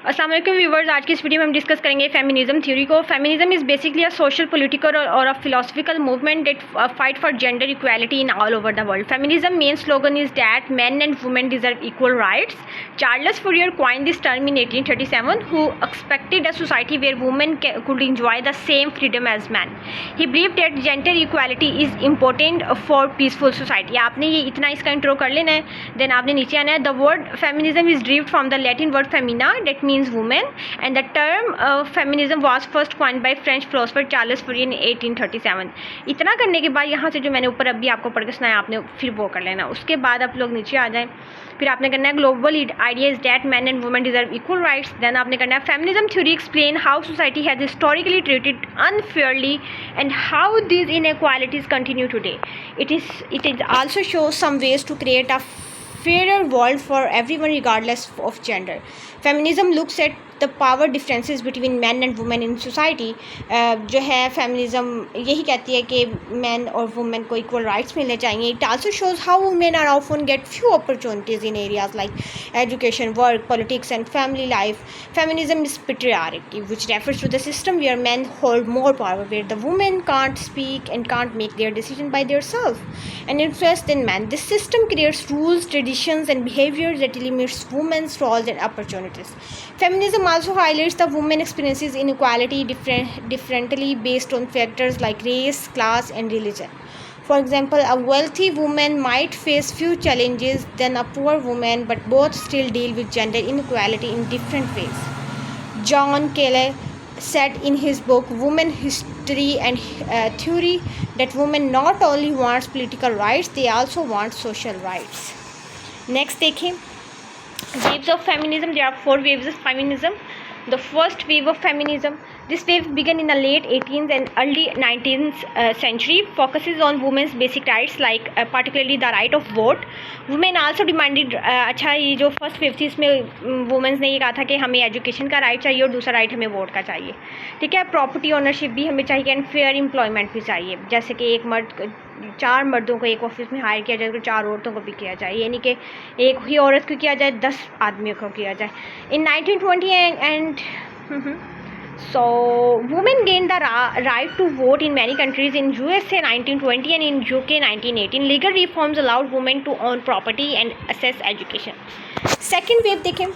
अस्सलाम वालेकुम व्यूवर्स, आज की इस वीडियो में हम डिस्कस करेंगे फेमिनिज्म थ्योरी को। Feminism is basically a social, political और a philosophical movement that fight for gender equality in all over the world. Feminism main slogan is that men and women deserve equal rights. Charles Fourier coined this term in 1837, who expected a society where women could enjoy the same freedom as men. He believed that gender equality is important for peaceful society. आपने ये इतना इसका intro कर लेना है, then आपने नीचे आना है। The word feminism is derived from the Latin word femina, that means woman, and the term feminism was first coined by French philosopher Charles Fourier in 1837. इतना करने के बाद यहाँ से जो मैंने ऊपर अभी आपको पढ़ के सुनाया, आपने फिर वो कर लेना। उसके बाद आप लोग नीचे आ जाएं, फिर आपने करना है global idea is that man and women deserve equal rights. Then आपने करना है feminism theory explain how society has historically treated unfairly and how these inequalities continue today. It is also shows some ways to create a fairer world for everyone regardless of gender. Feminism looks at the power differences between men and women in society. जो है feminism यही कहती है कि men और women को equal rights मिलने चाहिए. It also shows how women are often get few opportunities in areas like education, work, politics and family life. Feminism is patriarchy, which refers to the system where men hold more power, where the women can't speak and can't make their decision by themselves and influence than men. This system creates rules, traditions and behaviors that limits women's roles and opportunities. Feminism also highlights the women experiences inequality differently based on factors like race, class and religion. For example, a wealthy woman might face few challenges than a poor woman, but both still deal with gender inequality in different ways. John Kelly said in his book Women, History and Theory that women not only want political rights, they also want social rights. Next देखें, waves of feminism. There are 4 waves of feminism. The first wave of feminism, this wave began in the late 18th and early 19th century, focuses on women's basic rights like particularly the right of vote. Women also demanded अच्छा ये जो first wave थी इसमें women's ने ये कहा था कि हमें एजुकेशन का राइट चाहिए और दूसरा राइट हमें वोट का चाहिए, ठीक है। प्रॉपर्टी ओनरशिप भी हमें चाहिए एंड फेयर एम्प्लॉयमेंट भी चाहिए, जैसे कि एक मर्द 4 मर्दों को एक ऑफिस में हायर किया जाए तो 4 औरतों को भी किया जाए, यानी कि एक ही औरत को किया जाए 10 आदमियों को किया जाए। इन 1920 and so women gained the right to vote in many countries. In USA 1920 and in UK 1918 legal reforms allowed women to own property and access education. Second wave देखें,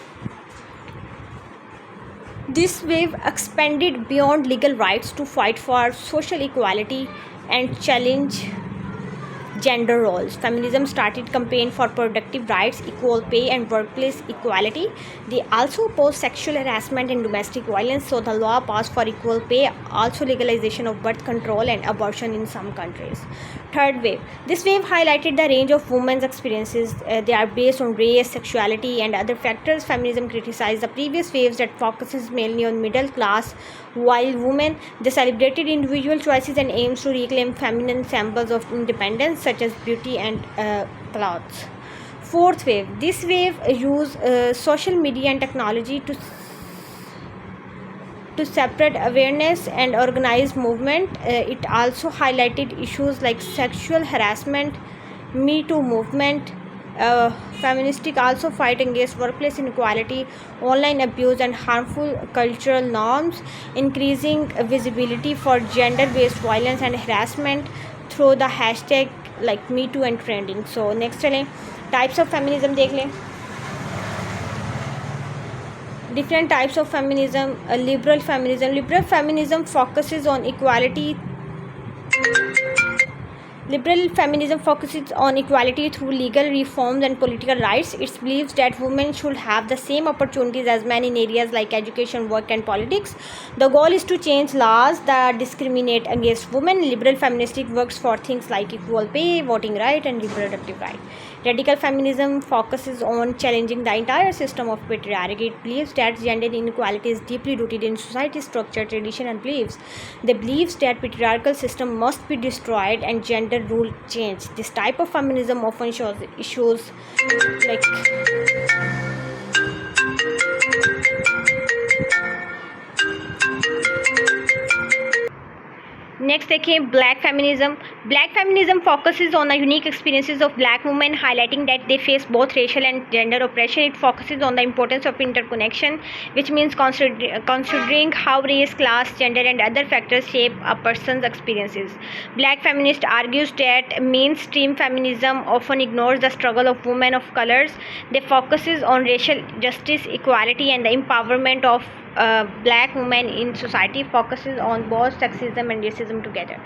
this wave expanded beyond legal rights to fight for social equality and challenge gender roles. Feminism started campaign for productive rights, equal pay and workplace equality. They also opposed sexual harassment and domestic violence, so the law passed for equal pay, also legalization of birth control and abortion in some countries. Third wave, this wave highlighted the range of women's experiences. They are based on race, sexuality and other factors. Feminism criticized the previous waves that focuses mainly on middle class, while women, they celebrated individual choices and aims to reclaim feminine symbols of independence such as beauty and clothes. Fourth wave, this wave used social media and technology to separate awareness and organize movement. It also highlighted issues like sexual harassment, Me Too movement. Feministic also fight against workplace inequality, online abuse and harmful cultural norms, increasing visibility for gender-based violence and harassment through the hashtag like Me Too and trending. So next चलें, types of feminism देख लें. Different types of feminism. Liberal feminism. Liberal feminism focuses on equality. Liberal feminism focuses on equality through legal reforms and political rights. It believes that women should have the same opportunities as men in areas like education, work and politics. The goal is to change laws that discriminate against women. Liberal feministic works for things like equal pay, voting right and reproductive right. Radical feminism focuses on challenging the entire system of patriarchy. It believes that gender inequality is deeply rooted in society structure, tradition and beliefs. They believe that patriarchal system must be destroyed and gender rule changed. This type of feminism often shows issues like next देखिए black feminism. Black feminism focuses on the unique experiences of black women, highlighting that they face both racial and gender oppression. It focuses on the importance of interconnection, which means considering how race, class, gender, and other factors shape a person's experiences. Black feminist argues that mainstream feminism often ignores the struggle of women of colors. They focuses on racial justice, equality, and the empowerment of black women in society, focuses on both sexism and racism together.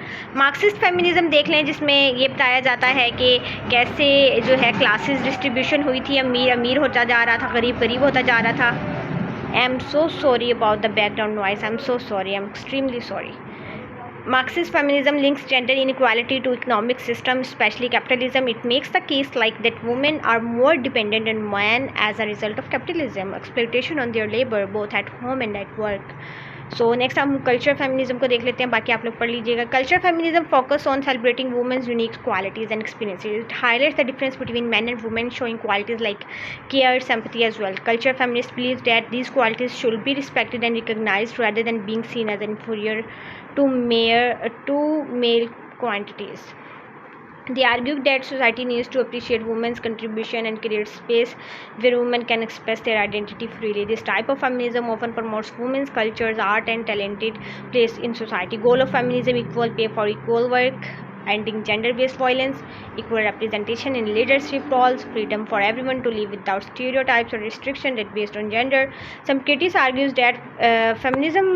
Marxist feminism देख लें, जिसमें ये बताया जाता है कि कैसे जो है क्लासेस डिस्ट्रीब्यूशन हुई थी, अमीर अमीर होता जा रहा था, गरीब गरीब होता जा रहा था. I am so sorry about the background noise. I am so sorry. I am extremely sorry. Marxist feminism links gender inequality to economic system, especially capitalism. It makes the case like that women are more dependent on men as a result of capitalism, exploitation on their labor, both at home and at work. So next हम culture feminism को देख लेते हैं, बाकी आप लोग पढ़ लीजिएगा. Culture feminism focus on celebrating women's unique qualities and experiences. It highlights the difference between man and women, showing qualities like care, sympathy as well. Culture feminists believe that these qualities should be respected and recognized rather than being seen as inferior to male quantities. They argue that society needs to appreciate women's contribution and create space where women can express their identity freely. This type of feminism often promotes women's cultures, art, and talented place in society. Goal of feminism: equal pay for equal work, ending gender-based violence, equal representation in leadership roles, freedom for everyone to live without stereotypes or restrictions that based on gender. Some critics argues that feminism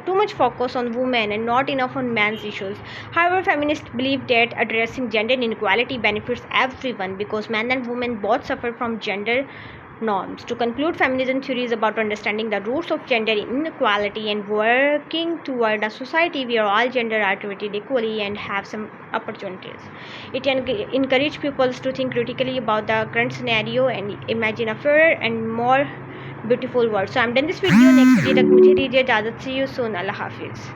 too much focus on women and not enough on men's issues. However, feminists believe that addressing gender inequality benefits everyone because men and women both suffer from gender norms. To conclude, feminism theory is about understanding the roots of gender inequality and working toward a society where all gender are treated equally and have some opportunities. It encourages people to think critically about the current scenario and imagine a fairer and more beautiful world. So I'm done this video. Next video तक मुझे दीजिए इजाज़त. See you soon. Allah Hafiz.